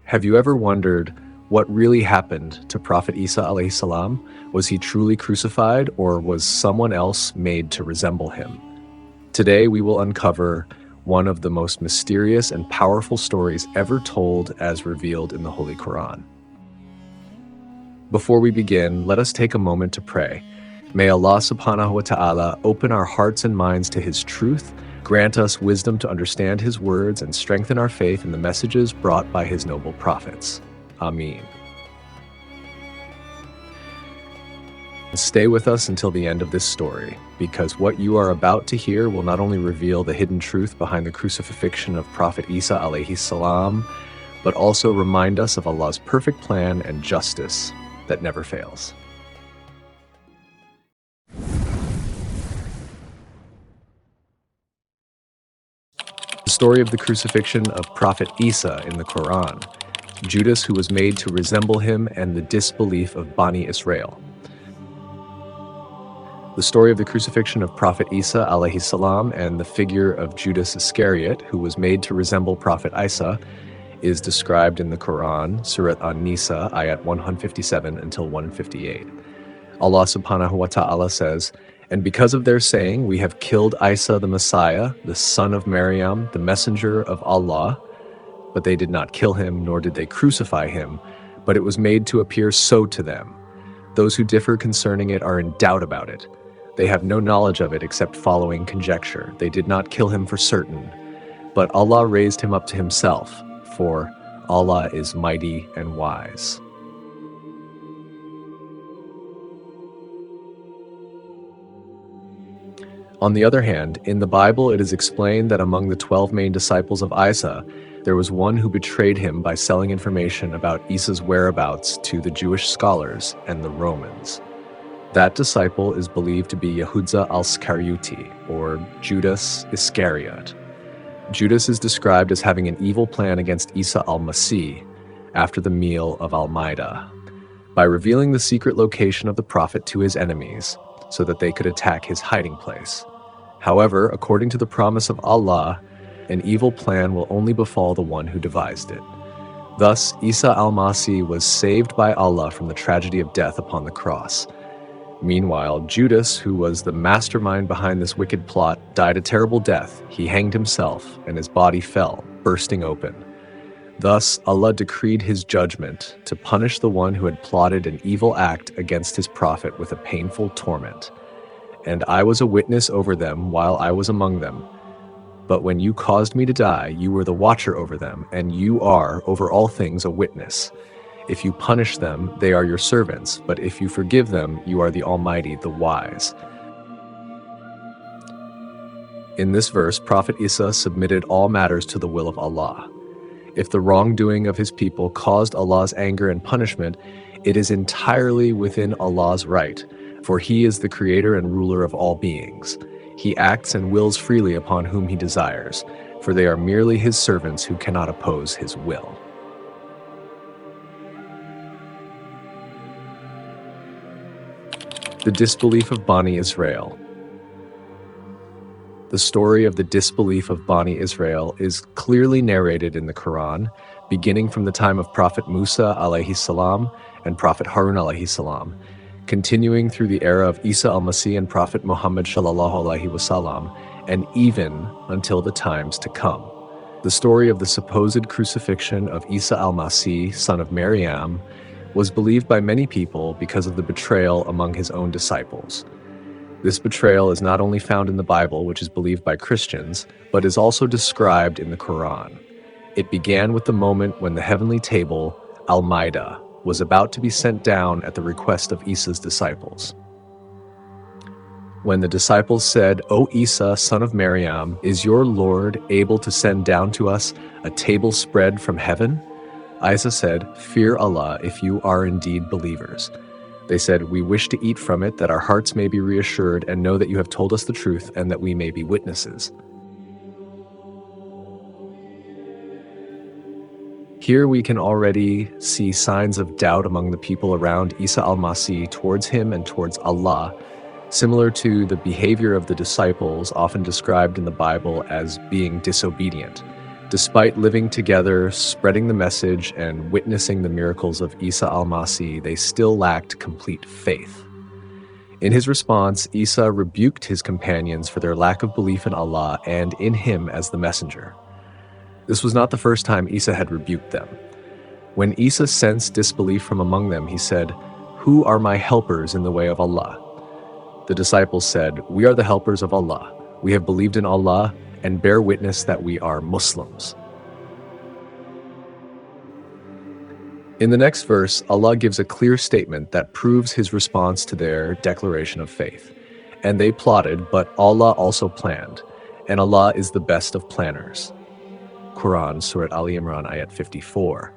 Have you ever wondered what really happened to Prophet Isa alaihissalam? Was he truly crucified, or was someone else made to resemble him? Today we will uncover one of the most mysterious and powerful stories ever told as revealed in the Holy Qur'an. Before we begin, let us take a moment to pray. May Allah subhanahu wa ta'ala open our hearts and minds to His truth, grant us wisdom to understand His words, and strengthen our faith in the messages brought by His noble prophets. Ameen. Stay with us until the end of this story, because what you are about to hear will not only reveal the hidden truth behind the crucifixion of Prophet Isa alaihissalam, but also remind us of Allah's perfect plan and justice that never fails. The story of the crucifixion of Prophet Isa in the Qur'an, Judas who was made to resemble him, and the disbelief of Bani Israel. The story of the crucifixion of Prophet Isa alaihissalam and the figure of Judas Iscariot, who was made to resemble Prophet Isa, is described in the Qur'an, Surah An-Nisa, ayat 157 until 158. Allah subhanahu wa ta'ala says, "And because of their saying, we have killed Isa the Messiah, the son of Maryam, the messenger of Allah. But they did not kill him, nor did they crucify him, but it was made to appear so to them. Those who differ concerning it are in doubt about it. They have no knowledge of it except following conjecture. They did not kill him for certain, but Allah raised him up to Himself, for Allah is mighty and wise." On the other hand, in the Bible it is explained that among the 12 main disciples of Isa, there was one who betrayed him by selling information about Isa's whereabouts to the Jewish scholars and the Romans. That disciple is believed to be Judas Iscariot, or Judas Iscariot. Judas is described as having an evil plan against Isa al-Masih after the meal of Al-Maidah, by revealing the secret location of the prophet to his enemies so that they could attack his hiding place. However, according to the promise of Allah, an evil plan will only befall the one who devised it. Thus, Isa al-Masih was saved by Allah from the tragedy of death upon the cross. Meanwhile, Judas, who was the mastermind behind this wicked plot, died a terrible death. He hanged himself, and his body fell, bursting open. Thus, Allah decreed His judgment to punish the one who had plotted an evil act against His prophet with a painful torment. "And I was a witness over them while I was among them. But when you caused me to die, you were the watcher over them, and you are, over all things, a witness. If you punish them, they are your servants, but if you forgive them, you are the Almighty, the Wise." In this verse, Prophet Isa submitted all matters to the will of Allah. If the wrongdoing of His people caused Allah's anger and punishment, it is entirely within Allah's right, for He is the creator and ruler of all beings. He acts and wills freely upon whom He desires, for they are merely His servants who cannot oppose His will. The disbelief of Bani Israel. The story of the disbelief of Bani Israel is clearly narrated in the Quran, beginning from the time of Prophet Musa alaihissalam and Prophet Harun alaihissalam, continuing through the era of Isa al-Masih and Prophet Muhammad sallallahu alaihi wasallam, and even until the times to come. The story of the supposed crucifixion of Isa al-Masih, son of Maryam, was believed by many people because of the betrayal among his own disciples. This betrayal is not only found in the Bible, which is believed by Christians, but is also described in the Quran. It began with the moment when the heavenly table, Al-Maidah, was about to be sent down at the request of Isa's disciples. When the disciples said, "O Isa, son of Maryam, is your Lord able to send down to us a table spread from heaven?" Isa said, "Fear Allah if you are indeed believers." They said, "We wish to eat from it that our hearts may be reassured and know that you have told us the truth and that we may be witnesses." Here we can already see signs of doubt among the people around Isa al-Masih towards him and towards Allah, similar to the behavior of the disciples often described in the Bible as being disobedient. Despite living together, spreading the message, and witnessing the miracles of Isa al-Masih, they still lacked complete faith. In his response, Isa rebuked his companions for their lack of belief in Allah and in him as the messenger. This was not the first time Isa had rebuked them. When Isa sensed disbelief from among them, he said, "Who are my helpers in the way of Allah?" The disciples said, "We are the helpers of Allah. We have believed in Allah and bear witness that we are Muslims." In the next verse, Allah gives a clear statement that proves his response to their declaration of faith. And they plotted, but Allah also planned, and Allah is the best of planners. Qur'an, Surah Al-Imran, ayat 54.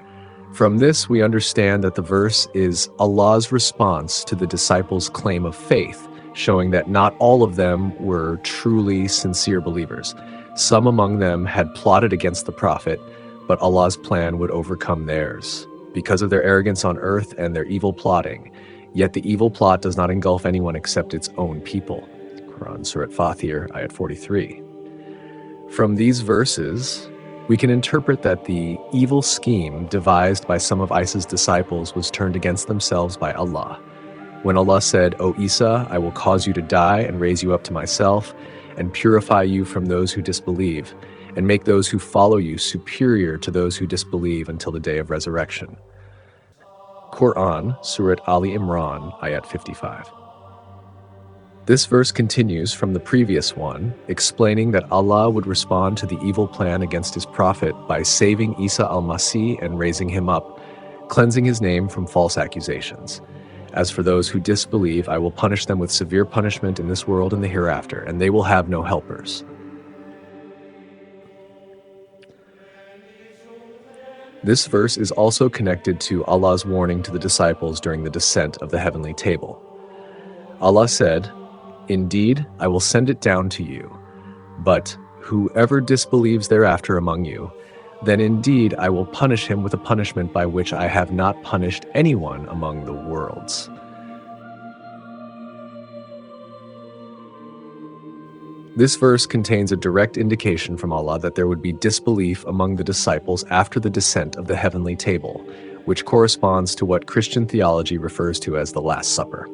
From this, we understand that the verse is Allah's response to the disciples' claim of faith, showing that not all of them were truly sincere believers. Some among them had plotted against the Prophet, but Allah's plan would overcome theirs because of their arrogance on earth and their evil plotting. Yet the evil plot does not engulf anyone except its own people. Quran, Surah Fatir, ayat 43. From these verses, we can interpret that the evil scheme devised by some of Isa's disciples was turned against themselves by Allah. When Allah said, "O Isa, I will cause you to die and raise you up to myself, and purify you from those who disbelieve, and make those who follow you superior to those who disbelieve until the day of resurrection." Qur'an, Surah Al-Imran, ayat 55. This verse continues from the previous one, explaining that Allah would respond to the evil plan against his prophet by saving Isa al-Masih and raising him up, cleansing his name from false accusations. As for those who disbelieve, I will punish them with severe punishment in this world and the hereafter, and they will have no helpers. This verse is also connected to Allah's warning to the disciples during the descent of the heavenly table. Allah said, "Indeed, I will send it down to you, but whoever disbelieves thereafter among you, then indeed I will punish him with a punishment by which I have not punished anyone among the worlds." This verse contains a direct indication from Allah that there would be disbelief among the disciples after the descent of the heavenly table, which corresponds to what Christian theology refers to as the Last Supper.